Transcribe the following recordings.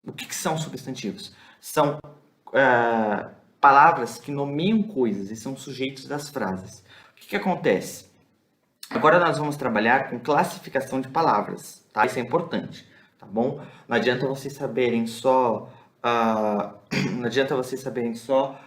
O que são substantivos? São palavras que nomeiam coisas e são sujeitos das frases. O que acontece? Agora nós vamos trabalhar com classificação de palavras, tá? Isso é importante, tá bom? Não adianta vocês saberem só, não adianta vocês saberem só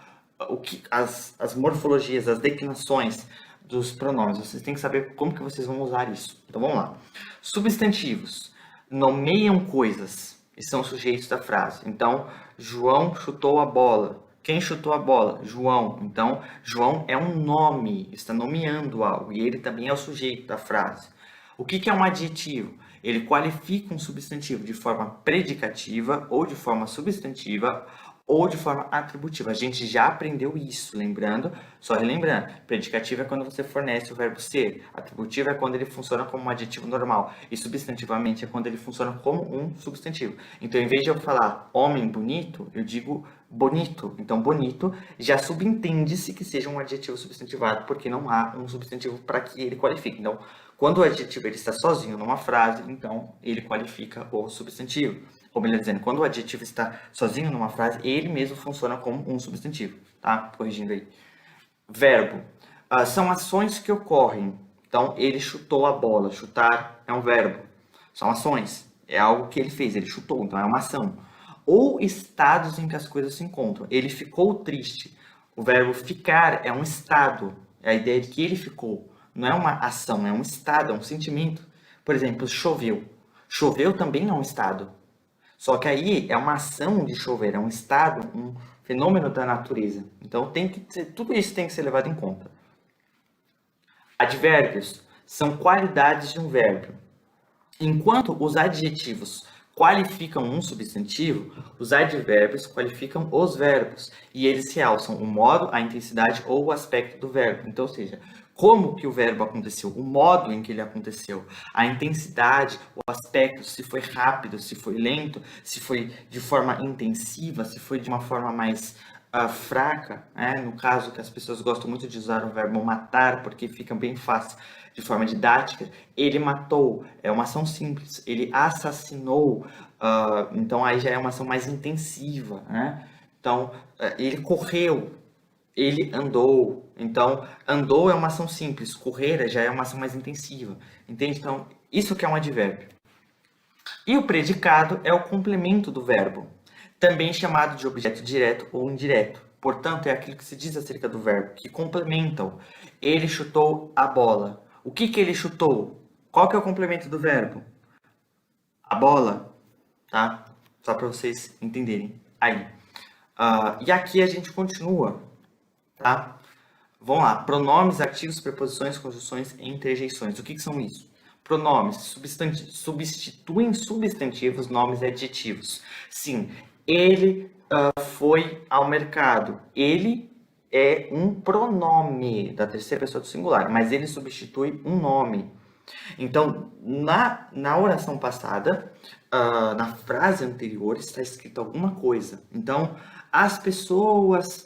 o que as morfologias, as declinações dos pronomes. Vocês têm que saber como que vocês vão usar isso. Então vamos lá. Substantivos nomeiam coisas e são sujeitos da frase. Então, João chutou a bola. Quem chutou a bola? João. Então, João é um nome, está nomeando algo, e ele também é o sujeito da frase. O que é um adjetivo? Ele qualifica um substantivo de forma predicativa, ou de forma substantiva, ou de forma atributiva. A gente já aprendeu isso, lembrando, só relembrando. Predicativo é quando você fornece o verbo ser. Atributivo é quando ele funciona como um adjetivo normal. E substantivamente é quando ele funciona como um substantivo. Então, em vez de eu falar homem bonito, eu digo bonito. Então, bonito já subentende-se que seja um adjetivo substantivado, porque não há um substantivo para que ele qualifique. Então, quando o adjetivo ele está sozinho numa frase, então ele qualifica o substantivo. Ou melhor dizendo, quando o adjetivo está sozinho numa frase, ele mesmo funciona como um substantivo, tá? Corrigindo aí. Verbo. São ações que ocorrem. Então, ele chutou a bola. Chutar é um verbo. São ações. É algo que ele fez, ele chutou, então é uma ação. Ou estados em que as coisas se encontram. Ele ficou triste. O verbo ficar é um estado. É a ideia de que ele ficou. Não é uma ação, é um estado, é um sentimento. Por exemplo, choveu. Choveu também é um estado. Só que aí é uma ação de chover, é um estado, um fenômeno da natureza. Então tudo isso tem que ser levado em conta. Advérbios são qualidades de um verbo. Enquanto os adjetivos qualificam um substantivo, os advérbios qualificam os verbos. E eles realçam o modo, a intensidade ou o aspecto do verbo. Então, ou seja, como que o verbo aconteceu, o modo em que ele aconteceu, a intensidade, o aspecto, se foi rápido, se foi lento, se foi de forma intensiva, se foi de uma forma mais fraca, né? No caso que as pessoas gostam muito de usar o verbo matar, porque fica bem fácil de forma didática. Ele matou, é uma ação simples. Ele assassinou, então aí já é uma ação mais intensiva, né? Então, ele correu, ele andou. Então, andou é uma ação simples, correr já é uma ação mais intensiva. Entende? Então, isso que é um advérbio. E o predicado é o complemento do verbo, também chamado de objeto direto ou indireto. Portanto, é aquilo que se diz acerca do verbo, que complementam. Ele chutou a bola. O que ele chutou? Qual que é o complemento do verbo? A bola, tá? Só para vocês entenderem. Aí. E aqui a gente continua, tá? Vamos lá. Pronomes, artigos, preposições, conjunções e interjeições. O que são isso? Pronomes substituem substantivos, nomes e adjetivos. Sim, ele foi ao mercado. Ele é um pronome da terceira pessoa do singular, mas ele substitui um nome. Então, na oração passada, na frase anterior, está escrito alguma coisa. Então, as pessoas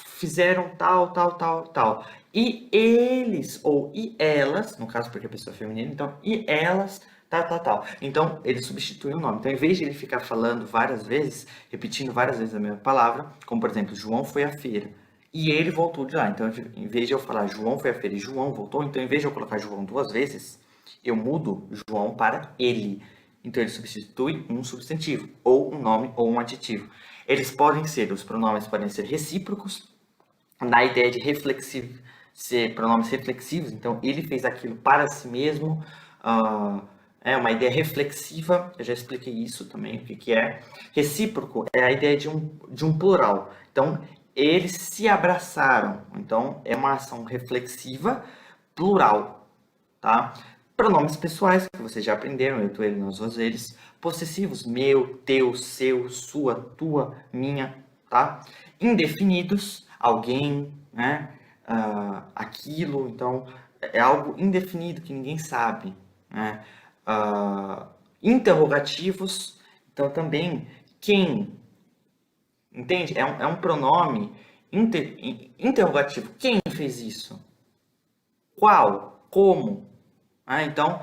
fizeram tal, tal, tal, tal. E eles, ou e elas, no caso porque a pessoa é feminina, então, e elas, tal, tal, tal. Então, ele substitui o nome. Então, em vez de ele ficar falando várias vezes, repetindo várias vezes a mesma palavra, como por exemplo, João foi à feira. E ele voltou de lá. Então, em vez de eu falar João foi à feira e João voltou, então, em vez de eu colocar João duas vezes, eu mudo João para ele. Então, ele substitui um substantivo, ou um nome, ou um adjetivo. Os pronomes podem ser recíprocos, na ideia de reflexivo, ser pronomes reflexivos. Então, ele fez aquilo para si mesmo. É uma ideia reflexiva, eu já expliquei isso também, o que é. Recíproco é a ideia de um plural. Então, eles se abraçaram. Então, é uma ação reflexiva plural, tá? Pronomes pessoais, que vocês já aprenderam, eu, tu, ele, nós, vós, eles. Possessivos, meu, teu, seu, sua, tua, minha, tá? Indefinidos, alguém, né? Aquilo, então, é algo indefinido que ninguém sabe, né? Interrogativos, então também, quem, entende? É um pronome interrogativo. Quem fez isso? Qual? Como? Então,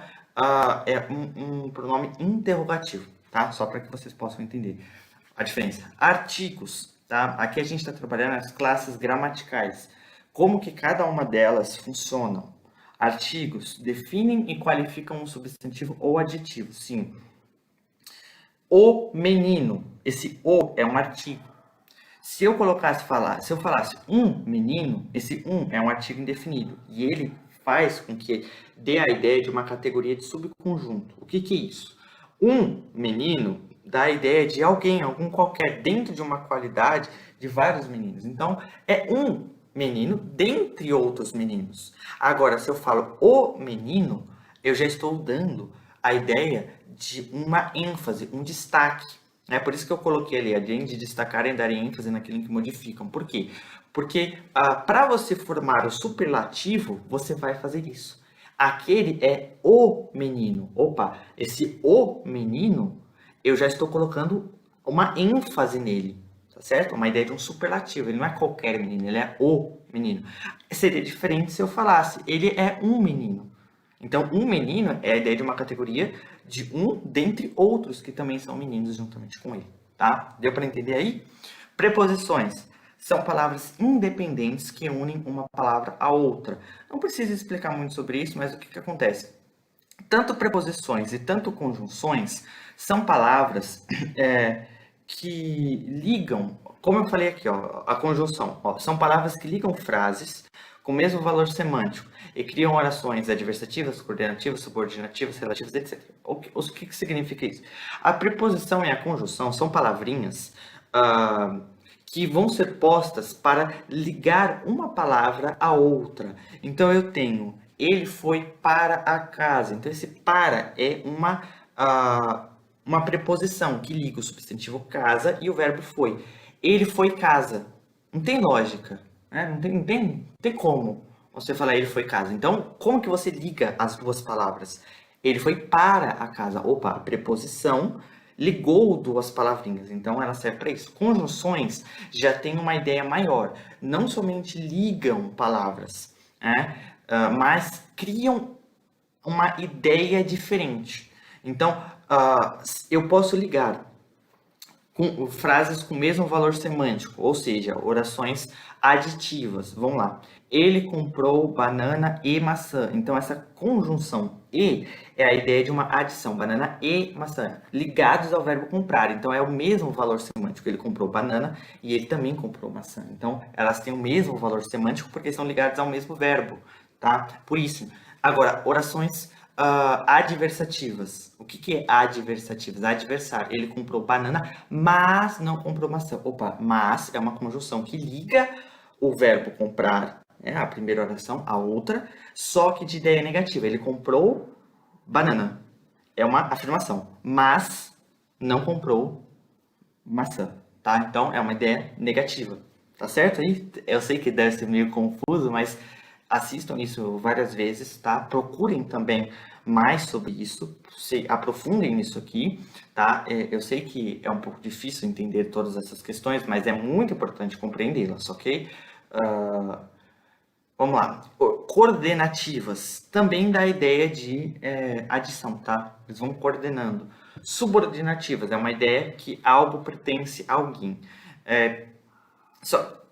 é um pronome interrogativo, tá? Só para que vocês possam entender a diferença. Artigos, tá? Aqui a gente está trabalhando as classes gramaticais. Como que cada uma delas funcionam? Artigos definem e qualificam um substantivo ou adjetivo. Sim. O menino. Esse o é um artigo. Se eu falasse um menino, esse um é um artigo indefinido. E ele faz com que dê a ideia de uma categoria de subconjunto. O que é isso? Um menino dá a ideia de alguém, algum qualquer, dentro de uma qualidade de vários meninos. Então, é um menino dentre outros meninos. Agora, se eu falo o menino, eu já estou dando a ideia de uma ênfase, um destaque. É por isso que eu coloquei ali, além de destacarem, darem ênfase naquilo que modificam. Por quê? Porque para você formar o superlativo, você vai fazer isso. Aquele é o menino. Opa, esse o menino, eu já estou colocando uma ênfase nele, tá certo? Uma ideia de um superlativo. Ele não é qualquer menino, ele é o menino. Seria diferente se eu falasse, ele é um menino. Então, um menino é a ideia de uma categoria de um dentre outros que também são meninos juntamente com ele, tá? Deu para entender aí? Preposições são palavras independentes que unem uma palavra a outra. Não preciso explicar muito sobre isso, mas o que acontece? Tanto preposições e tanto conjunções são palavras que ligam, como eu falei aqui, ó, a conjunção, ó, são palavras que ligam frases com o mesmo valor semântico e criam orações adversativas, coordenativas, subordinativas, relativas, etc. O que significa isso? A preposição e a conjunção são palavrinhas que vão ser postas para ligar uma palavra a outra. Então, eu tenho, ele foi para a casa. Então, esse para é uma preposição que liga o substantivo casa e o verbo foi. Ele foi casa. Não tem lógica, né? Não tem como você falar ele foi casa. Então, como que você liga as duas palavras? Ele foi para a casa. Opa, a preposição ligou duas palavrinhas, então ela serve para isso. Conjunções já tem uma ideia maior. Não somente ligam palavras, né? Mas criam uma ideia diferente. Então, eu posso ligar com frases com o mesmo valor semântico, ou seja, orações aditivas. Vamos lá. Ele comprou banana e maçã. Então, essa conjunção e é a ideia de uma adição, banana e maçã, ligados ao verbo comprar. Então, é o mesmo valor semântico. Ele comprou banana e ele também comprou maçã. Então, elas têm o mesmo valor semântico porque são ligadas ao mesmo verbo, tá? Por isso. Agora, orações adversativas. O que é adversativas? Adversário. Ele comprou banana, mas não comprou maçã. Opa, mas é uma conjunção que liga o verbo comprar, né, a primeira oração, a outra, só que de ideia negativa. Ele comprou banana. É uma afirmação. Mas não comprou maçã, tá? Então, é uma ideia negativa. Tá certo aí? Eu sei que deve ser meio confuso, mas assistam isso várias vezes, tá? Procurem também mais sobre isso, se aprofundem nisso aqui, tá? Eu sei que é um pouco difícil entender todas essas questões, mas é muito importante compreendê-las, ok? Vamos lá. Coordenativas também dá a ideia de adição, tá? Eles vão coordenando. Subordinativas é uma ideia que algo pertence a alguém.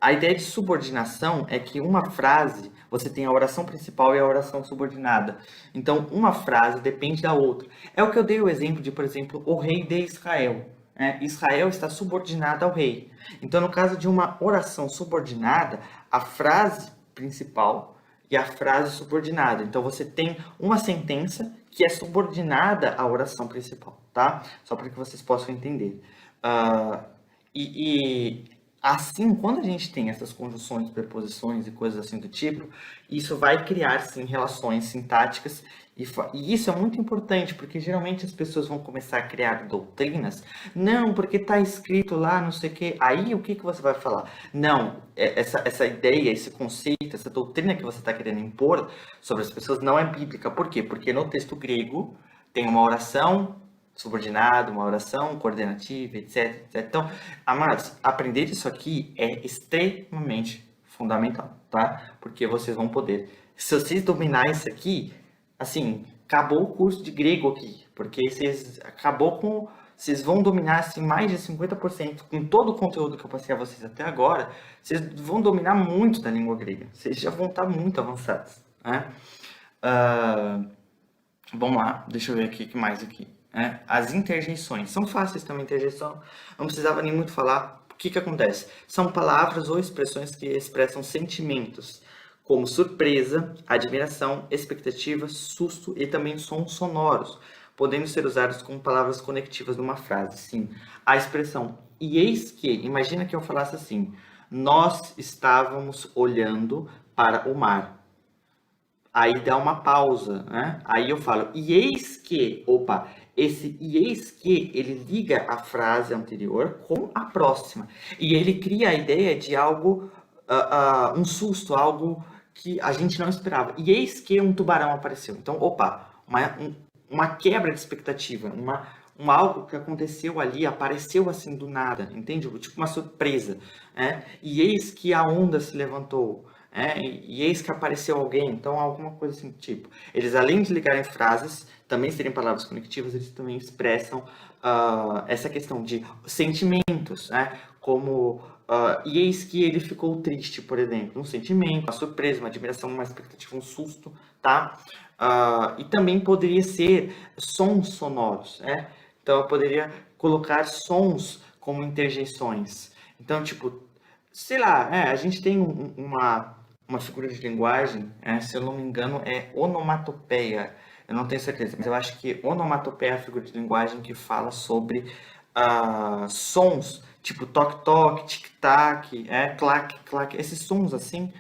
A ideia de subordinação é que uma frase, você tem a oração principal e a oração subordinada. Então, uma frase depende da outra. É o que eu dei o exemplo de, por exemplo, o rei de Israel. Israel está subordinado ao rei. Então, no caso de uma oração subordinada, a frase principal e a frase subordinada. Então, você tem uma sentença que é subordinada à oração principal, tá? Só para que vocês possam entender. Assim, quando a gente tem essas conjunções, preposições e coisas assim do tipo, isso vai criar, sim, relações sintáticas. E isso é muito importante, porque geralmente as pessoas vão começar a criar doutrinas. Não, porque está escrito lá, não sei o quê. Aí, o que você vai falar? Não, essa ideia, esse conceito, essa doutrina que você está querendo impor sobre as pessoas não é bíblica. Por quê? Porque no texto grego tem uma oração subordinado, uma oração coordenativa, etc, etc. Então, amados, aprender isso aqui é extremamente fundamental, tá? Porque vocês vão poder. Se vocês dominar isso aqui, assim, acabou o curso de grego aqui, porque vocês vão dominar assim, mais de 50% com todo o conteúdo que eu passei a vocês até agora, vocês vão dominar muito da língua grega. Vocês já vão estar muito avançados, né? Vamos lá, deixa eu ver aqui o que mais aqui. As interjeições. São fáceis também, interjeição. Não precisava nem muito falar. O que acontece? São palavras ou expressões que expressam sentimentos, como surpresa, admiração, expectativa, susto e também sons sonoros, podendo ser usados como palavras conectivas numa frase. Sim, a expressão e eis que, imagina que eu falasse assim, nós estávamos olhando para o mar. Aí dá uma pausa, né? Aí eu falo, e eis que, opa, esse e eis que, ele liga a frase anterior com a próxima. E ele cria a ideia de algo, um susto, algo que a gente não esperava. E eis que um tubarão apareceu. Então, opa, uma quebra de expectativa, algo que aconteceu ali, apareceu assim do nada, entende? Tipo uma surpresa. E eis que a onda se levantou. E eis que apareceu alguém, então alguma coisa assim, tipo. Eles, além de ligarem frases, também serem palavras conectivas, eles também expressam essa questão de sentimentos, como e eis que ele ficou triste, por exemplo, um sentimento, uma surpresa, uma admiração, uma expectativa, um susto, tá? E também poderia ser sons sonoros, Então eu poderia colocar sons como interjeições. Então, tipo, sei lá, a gente tem uma figura de linguagem, se eu não me engano, é onomatopeia. Eu não tenho certeza, mas eu acho que onomatopeia é a figura de linguagem que fala sobre sons, tipo toque-toque, tic-tac, clac-clac, esses sons assim,